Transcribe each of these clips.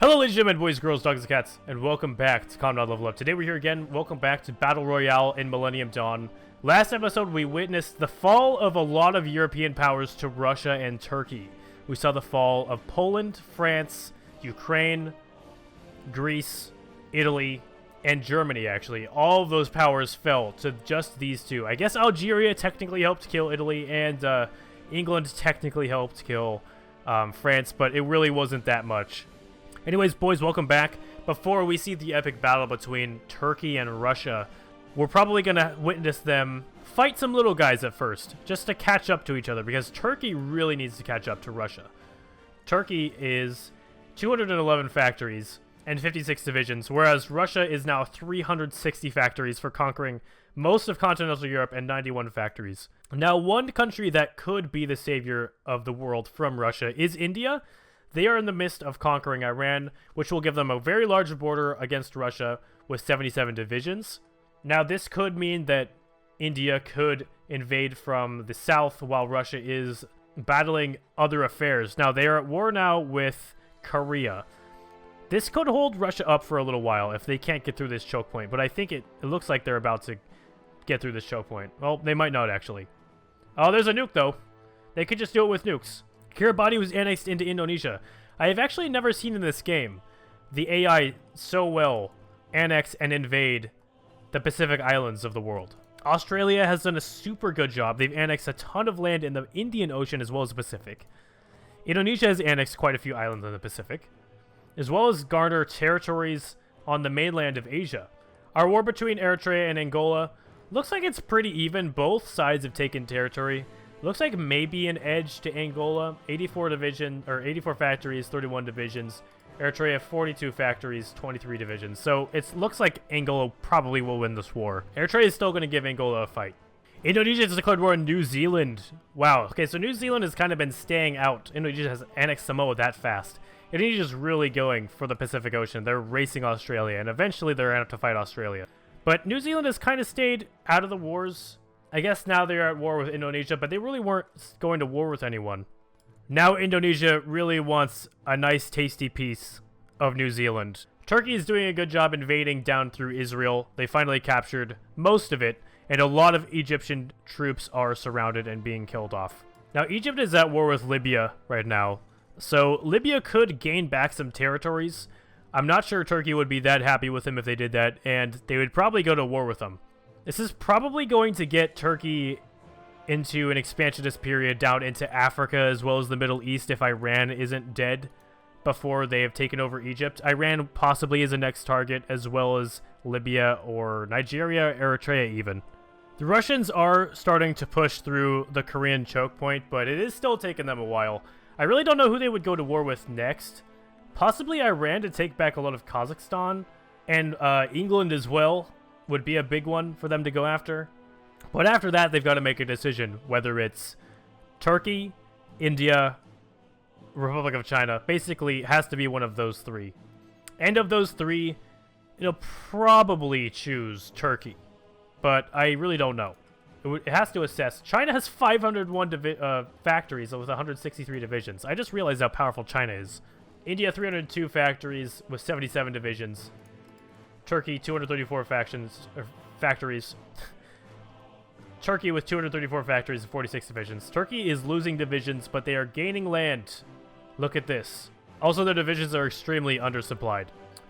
Hello ladies and gentlemen, boys, girls, dogs, and cats, and welcome back to Combat Level Up. Today we're here again. Welcome back to Battle Royale in Millennium Dawn. Last episode we witnessed the fall of a lot of European powers to Russia and Turkey. We saw the fall of Poland, France, Ukraine, Greece, Italy, and Germany actually. All of those powers fell to just these two. I guess Algeria technically helped kill Italy, and England technically helped kill France, but it really wasn't that much. Anyways, boys, welcome back. Before we see the epic battle between Turkey and Russia, we're probably going to witness them fight some little guys at first, just to catch up to each other, because Turkey really needs to catch up to Russia. Turkey is 211 factories and 56 divisions, whereas Russia is now 360 factories for conquering most of continental Europe and 91 factories. Now, one country that could be the savior of the world from Russia is India. They are in the midst of conquering Iran, which will give them a very large border against Russia with 77 divisions. Now, this could mean that India could invade from the south while Russia is battling other affairs. Now, they are at war now with Korea. This could hold Russia up for a little while if they can't get through this choke point, but I think it looks like they're about to get through this choke point. Well, they might not, actually. Oh, there's a nuke, though. They could just do it with nukes. Kiribati was annexed into Indonesia. I have actually never seen in this game the AI so well annex and invade the Pacific Islands of the world. Australia has done a super good job. They've annexed a ton of land in the Indian Ocean as well as the Pacific. Indonesia has annexed quite a few islands in the Pacific, as well as garner territories on the mainland of Asia. Our war between Eritrea and Angola looks like it's pretty even. Both sides have taken territory. Looks like maybe an edge to Angola. 84 factories, 31 divisions. Eritrea 42 factories, 23 divisions. So it looks like Angola probably will win this war. Eritrea is still going to give Angola a fight. Indonesia has declared war on New Zealand. Wow. Okay, so New Zealand has kind of been staying out. Indonesia has annexed Samoa that fast. Indonesia is really going for the Pacific Ocean. They're racing Australia, and eventually they're going to have to fight Australia. But New Zealand has kind of stayed out of the wars. I guess now they're at war with Indonesia, but they really weren't going to war with anyone. Now Indonesia really wants a nice tasty piece of New Zealand. Turkey is doing a good job invading down through Israel. They finally captured most of it, and a lot of Egyptian troops are surrounded and being killed off. Now Egypt is at war with Libya right now, so Libya could gain back some territories. I'm not sure Turkey would be that happy with them if they did that, and they would probably go to war with them. This is probably going to get Turkey into an expansionist period down into Africa as well as the Middle East if Iran isn't dead before they have taken over Egypt. Iran possibly is a next target, as well as Libya or Nigeria, Eritrea even. The Russians are starting to push through the Korean choke point, but it is still taking them a while. I really don't know who they would go to war with next. Possibly Iran to take back a lot of Kazakhstan, and England as well would be a big one for them to go after. But after that, they've got to make a decision, whether it's Turkey, India, Republic of China. Basically, it has to be one of those three. And of those three, it'll probably choose Turkey. But I really don't know. It has to assess. China has 501 factories with 163 divisions. I just realized how powerful China is. India, 302 factories with 77 divisions. Turkey, 234 factories. Turkey with 234 factories and 46 divisions. Turkey is losing divisions, but they are gaining land. Look at this. Also, their divisions are extremely undersupplied.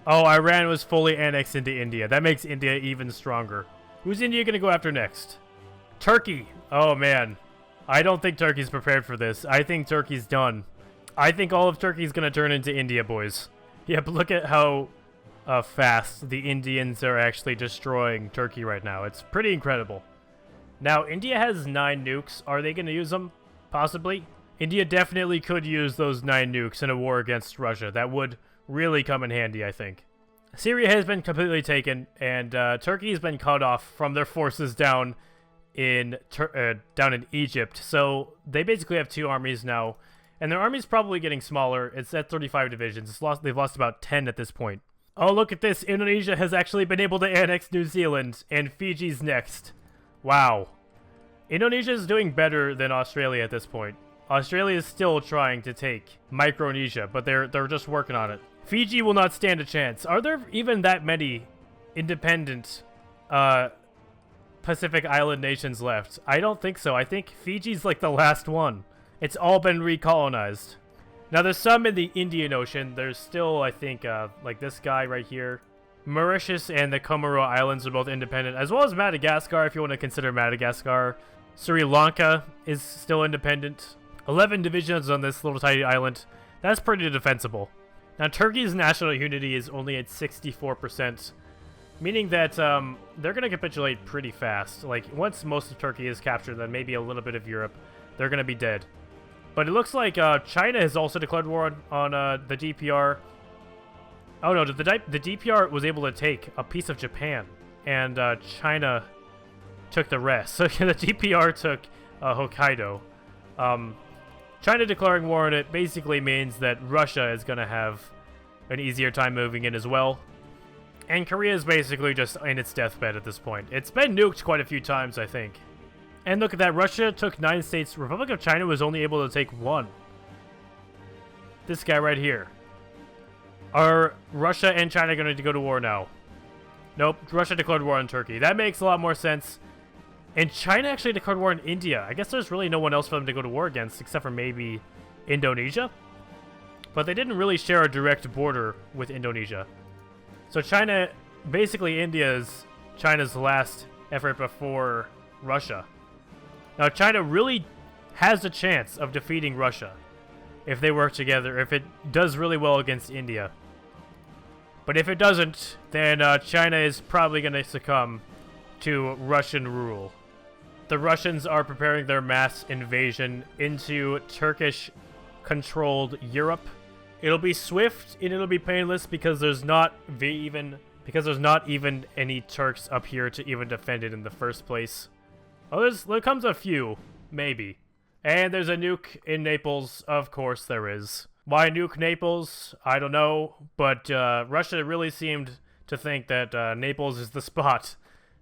Oh, Iran was fully annexed into India. That makes India even stronger. Who's India going to go after next? Turkey. Oh, man. I don't think Turkey's prepared for this. I think Turkey's done. I think all of Turkey's going to turn into India, boys. Yeah, but look at how fast the Indians are actually destroying Turkey right now. It's pretty incredible. Now, India has 9 nukes. Are they going to use them? Possibly. India definitely could use those 9 nukes in a war against Russia. That would really come in handy, I think. Syria has been completely taken, and Turkey has been cut off from their forces down in Egypt. So they basically have 2 armies now, and their army's probably getting smaller. It's at 35 divisions. They've lost about 10 at this point. Oh, look at this. Indonesia has actually been able to annex New Zealand, and Fiji's next. Wow. Indonesia is doing better than Australia at this point. Australia is still trying to take Micronesia, but they're just working on it. Fiji will not stand a chance. Are there even that many independent Pacific Island nations left? I don't think so. I think Fiji's like the last one. It's all been recolonized. Now, there's some in the Indian Ocean. There's still, I think, like this guy right here. Mauritius and the Comoro Islands are both independent, as well as Madagascar, if you want to consider Madagascar. Sri Lanka is still independent. 11 divisions on this little tiny island. That's pretty defensible. Now, Turkey's national unity is only at 64%, meaning that they're going to capitulate pretty fast. Like, once most of Turkey is captured, then maybe a little bit of Europe, they're going to be dead. But it looks like China has also declared war on the DPR. Oh no, the DPR was able to take a piece of Japan, and China took the rest. So the DPR took Hokkaido. China declaring war on it basically means that Russia is going to have an easier time moving in as well. And Korea is basically just in its deathbed at this point. It's been nuked quite a few times, I think. And look at that, Russia took 9 states. Republic of China was only able to take 1. This guy right here. Are Russia and China going to go to war now? Nope, Russia declared war on Turkey. That makes a lot more sense. And China actually declared war on India. I guess there's really no one else for them to go to war against, except for maybe Indonesia. But they didn't really share a direct border with Indonesia. So China, basically India is China's last effort before Russia. Now China really has a chance of defeating Russia if they work together, if it does really well against India. But if it doesn't, then China is probably going to succumb to Russian rule. The Russians are preparing their mass invasion into Turkish-controlled Europe. It'll be swift and it'll be painless because there's not even any Turks up here to even defend it in the first place. Oh, there comes a few, maybe. And there's a nuke in Naples, of course there is. Why nuke Naples? I don't know, but Russia really seemed to think that Naples is the spot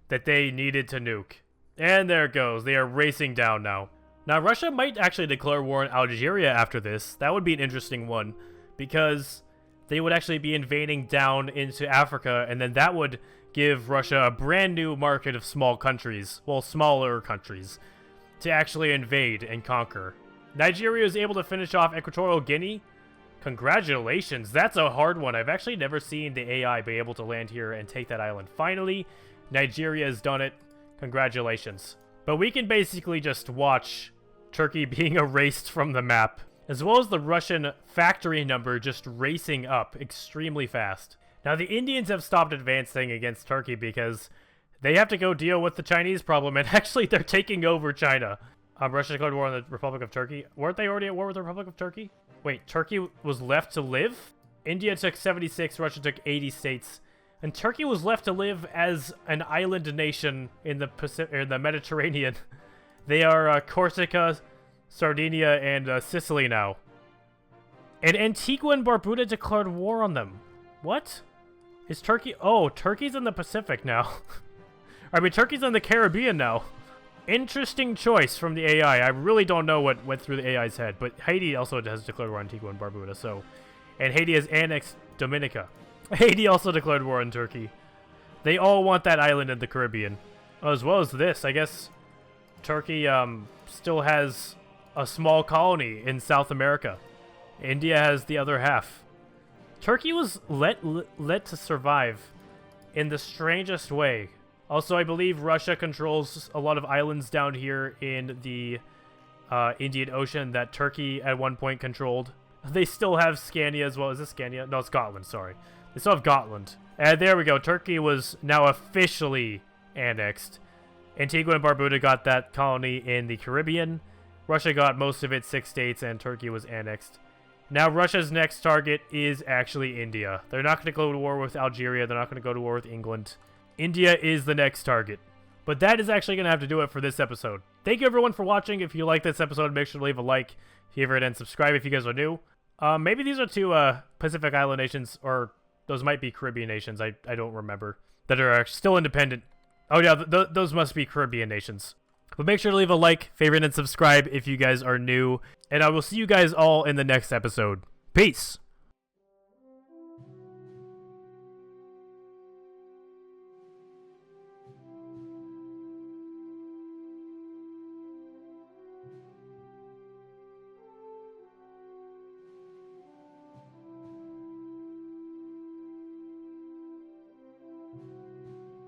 that they needed to nuke. And there it goes, they are racing down now. Now Russia might actually declare war on Algeria after this. That would be an interesting one, because they would actually be invading down into Africa, and then that would give Russia a brand new market of small countries, well, smaller countries, to actually invade and conquer. Nigeria is able to finish off Equatorial Guinea. Congratulations, that's a hard one. I've actually never seen the AI be able to land here and take that island. Finally, Nigeria has done it. Congratulations. But we can basically just watch Turkey being erased from the map, as well as the Russian factory number just racing up extremely fast. Now, the Indians have stopped advancing against Turkey because they have to go deal with the Chinese problem, and actually they're taking over China. Russia declared war on the Republic of Turkey. Weren't they already at war with the Republic of Turkey? Wait, Turkey was left to live? India took 76, Russia took 80 states. And Turkey was left to live as an island nation in the Pacific, or the Mediterranean. They are Corsica, Sardinia, and Sicily now. And Antigua and Barbuda declared war on them. What? Is Turkey... Oh, Turkey's in the Pacific now. I mean, Turkey's in the Caribbean now. Interesting choice from the AI. I really don't know what went through the AI's head, but Haiti also has declared war on Antigua and Barbuda, so... And Haiti has annexed Dominica. Haiti also declared war on Turkey. They all want that island in the Caribbean. As well as this, I guess Turkey still has a small colony in South America. India has the other half. Turkey was let to survive in the strangest way. Also, I believe Russia controls a lot of islands down here in the Indian Ocean that Turkey at one point controlled. They still have Scania as well. Is this Scania? No, it's Scotland, sorry. They still have Gotland. And there we go. Turkey was now officially annexed. Antigua and Barbuda got that colony in the Caribbean. Russia got most of its 6 states, and Turkey was annexed. Now Russia's next target is actually India. They're not going to go to war with Algeria. They're not going to go to war with England. India is the next target. But that is actually going to have to do it for this episode. Thank you everyone for watching. If you like this episode, make sure to leave a like, favorite, and subscribe if you guys are new. Maybe these are 2 Pacific Island nations, or those might be Caribbean nations. I don't remember. That are still independent. Oh yeah, those must be Caribbean nations. But make sure to leave a like, favorite, and subscribe if you guys are new. And I will see you guys all in the next episode. Peace!